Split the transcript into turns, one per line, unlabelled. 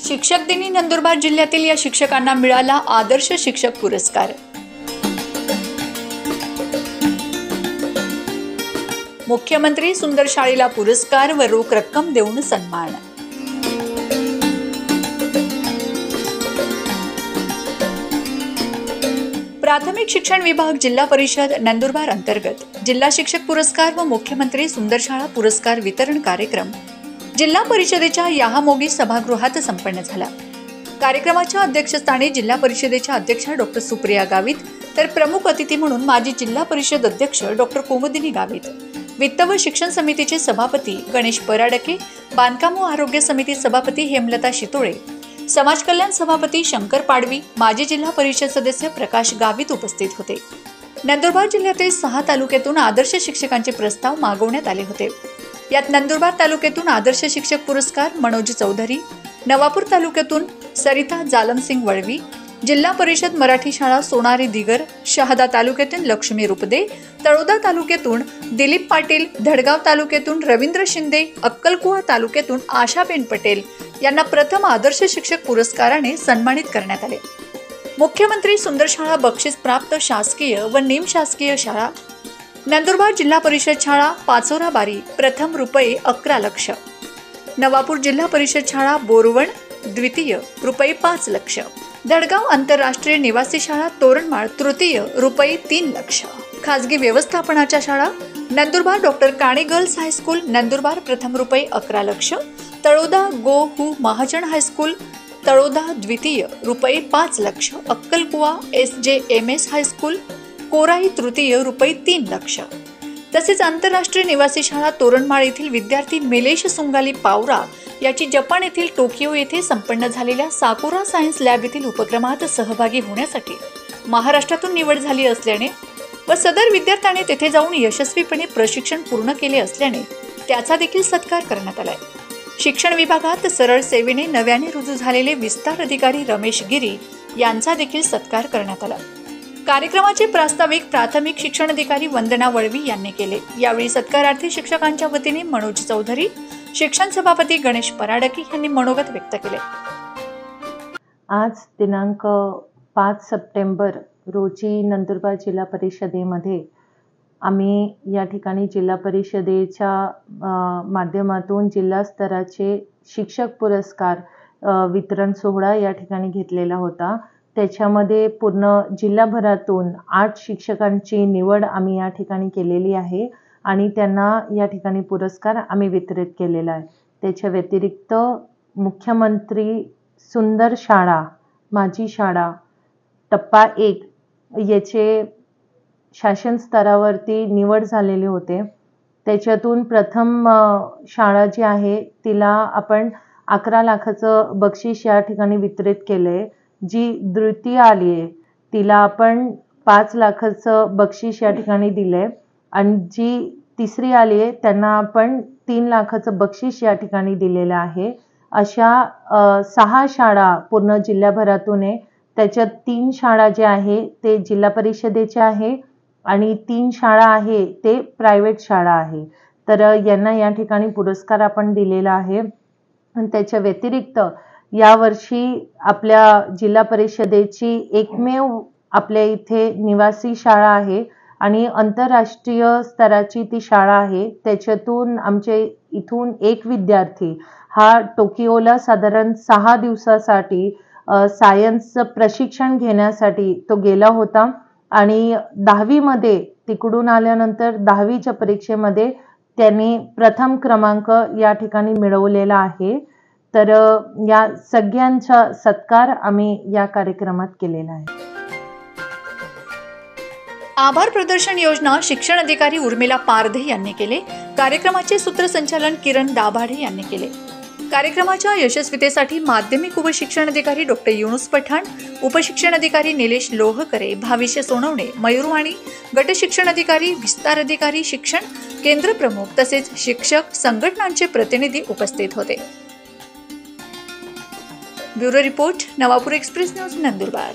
शिक्षक दिनी नंदुरबार जिल्ह्यातील या शिक्षकांना मिळाला आदर्श शिक्षक पुरस्कार। मुख्यमंत्री सुंदर शाळेला पुरस्कार व रोख रक्कम देऊन सन्मान। प्राथमिक शिक्षण विभाग जिल्हा परिषद नंदुरबार अंतर्गत जिल्हा शिक्षक पुरस्कार व मुख्यमंत्री सुंदर शाळा पुरस्कार वितरण कार्यक्रम जिल्हा परिषदेच्या याहामोगी सभागृहात संपन्न झाला। कार्यक्रमाच्या अध्यक्षस्थानी जिल्हा परिषदेच्या अध्यक्षा डॉक्टर सुप्रिया गावित, तर प्रमुख अतिथी म्हणून माजी जिल्हा परिषद अध्यक्ष डॉक्टर कुमुदिनी गावित, वित्त व शिक्षण समितीचे सभापती गणेश पराडके, बांधकाम व आरोग्य समिती सभापती हेमलता शितोळे, समाज कल्याण सभापती शंकर पाडवी, माजी जिल्हा परिषद सदस्य प्रकाश गावित उपस्थित होते। नंदुरबार जिल्ह्यातील 6 तालुक्यातून आदर्श शिक्षकांचे प्रस्ताव मागवण्यात आले होते। यात नंदुरबार तालुक्यातून आदर्श शिक्षक पुरस्कार मनोज चौधरी, नवापूर तालुक्यातून सरिता जालमसिंग वळवी, जिल्हा परिषद मराठी शाळा सोनारी दिगर, शहादा तालुक्यातून लक्ष्मी रुपदे, तळोदा तालुक्यातून दिलीप पाटील, धडगाव तालुक्यातून रवींद्र शिंदे, अक्कलकुवा तालुक्यातून आशाबेन पटेल यांना प्रथम आदर्श शिक्षक पुरस्काराने सन्मानित करण्यात आले। मुख्यमंत्री सुंदर शाळा बक्षीस प्राप्त शासकीय व निमशासकीय शाळा नंदुरबार जिल्हा परिषद शाळा पाचोरा बारी प्रथम रुपये 11 लाख, नवापूर जिल्हा परिषद शाळा बोरवण द्वितीय रुपये 5 लाख, धडगाव आंतरराष्ट्रीय निवासी शाळा तोरणमाळ तृतीय रुपये 3 लाख, खासगी व्यवस्थापनाच्या शाळा Nandurbar doctor Kane girls high school Nandurbar प्रथम रुपये 11 lakh, Taloda go who Mahajan high school Taloda द्वितीय रुपये 5 लाख, अक्कलकुवा SJMS हायस्कूल कोराई तृतीय रुपये 3 लाख, तसेच आंतरराष्ट्रीय निवासी शाळा तोरणमाळ येथील विद्यार्थी मिलेश सुंगाली पावरा याची जपान येथील टोकियो येथे संपन्न झालेल्या साकुरा सायन्स लॅब येथील उपक्रमात सहभागी होण्यासाठी महाराष्ट्रातून निवड झाली असल्याने व सदर विद्यार्थ्याने तेथे जाऊन यशस्वीपणे प्रशिक्षण पूर्ण केले असल्याने त्याचा देखील सत्कार करण्यात आलाय। शिक्षण विभागात सरळ सेवेने नव्याने रुजू झालेले विस्तार अधिकारी रमेश गिरी यांचा देखील सत्कार करण्यात आला। कार्यक्रमाचे प्रास्ताविक प्राथमिक शिक्षण अधिकारी वंदना वळवी यांनी केले। यावेळी सत्कारार्थी शिक्षकांच्या वतीने मनोज चौधरी, शिक्षण सभापती गणेश पराडके यांनी मनोगत व्यक्त केले।
आज दिनांक 5 सप्टेंबर रोजी नंदुरबार जिल्हा परिषदेमध्ये आम्ही या ठिकाणी जिल्हा परिषदेच्या माध्यमातून जिल्हा स्तराचे शिक्षक पुरस्कार वितरण सोहळा या ठिकाणी घेतलेला होता। त्याच्यामध्ये पूर्ण जिल्हाभरातून 8 शिक्षकांची निवड आम्ही या ठिकाणी केलेली आहे आणि त्यांना या ठिकाणी पुरस्कार आम्ही वितरित केलेला आहे। त्याच्या व्यतिरिक्त मुख्यमंत्री सुंदर शाळा माझी शाळा टप्पा 1 याचे शासन स्तरावरती निवड झालेले होते। त्याच्यातून प्रथम शाळा जी आहे तिला आपण 11 लाखाचं बक्षीस या ठिकाणी वितरित केलंय। जी द्वितीय आली आहे तिला आपण 5 लाखाचं बक्षीस या ठिकाणी दिलंय आणि जी तिसरी आली आहे त्यांना आपण 3 लाखाचं बक्षीस या ठिकाणी दिलेलं आहे। अशा 6 शाळा पूर्ण जिल्ह्याभरातून आहे। त्याच्यात 3 शाळा ज्या आहे ते जिल्हा परिषदेच्या आहे आणि 3 शाळा आहे ते प्रायव्हेट शाळा आहे। तर यांना या ठिकाणी पुरस्कार आपण दिलेला आहे। आणि त्याच्या व्यतिरिक्त यावर्षी आपल्या जिल्हा परिषदेची एकमेव आपल्या इथे निवासी शाळा आहे आणि आंतरराष्ट्रीय स्तराची ती शाळा आहे। त्याच्यातून आमचे इथून एक विद्यार्थी हा टोकियोला साधारण 6 दिवसासाठी सायन्सचं प्रशिक्षण घेण्यासाठी तो गेला होता आणि 10वी मध्ये तिकडून आल्यानंतर 10वीच्या परीक्षेमध्ये त्यांनी प्रथम क्रमांक या ठिकाणी मिळवलेला आहे। तर या सगळ्यांचा सत्कार आम्ही या कार्यक्रमात केलेला आहे।
आभार प्रदर्शन योजना शिक्षण अधिकारी उर्मिला पारधे यांनी केले। कार्यक्रमाचे सूत्रसंचालन किरण दाभाडे यांनी केले। कार्यक्रमाच्या यशस्वीतेसाठी माध्यमिक उपशिक्षण अधिकारी डॉक्टर युनुस पठाण, उपशिक्षण अधिकारी निलेश लोहकरे, भाविष्य सोनवणे, मयूरवाणी, गट शिक्षण अधिकारी, विस्तार अधिकारी, शिक्षण केंद्र प्रमुख तसेच शिक्षक संघटनांचे प्रतिनिधी उपस्थित होते। Bureau report Navapur express news Nandurbar.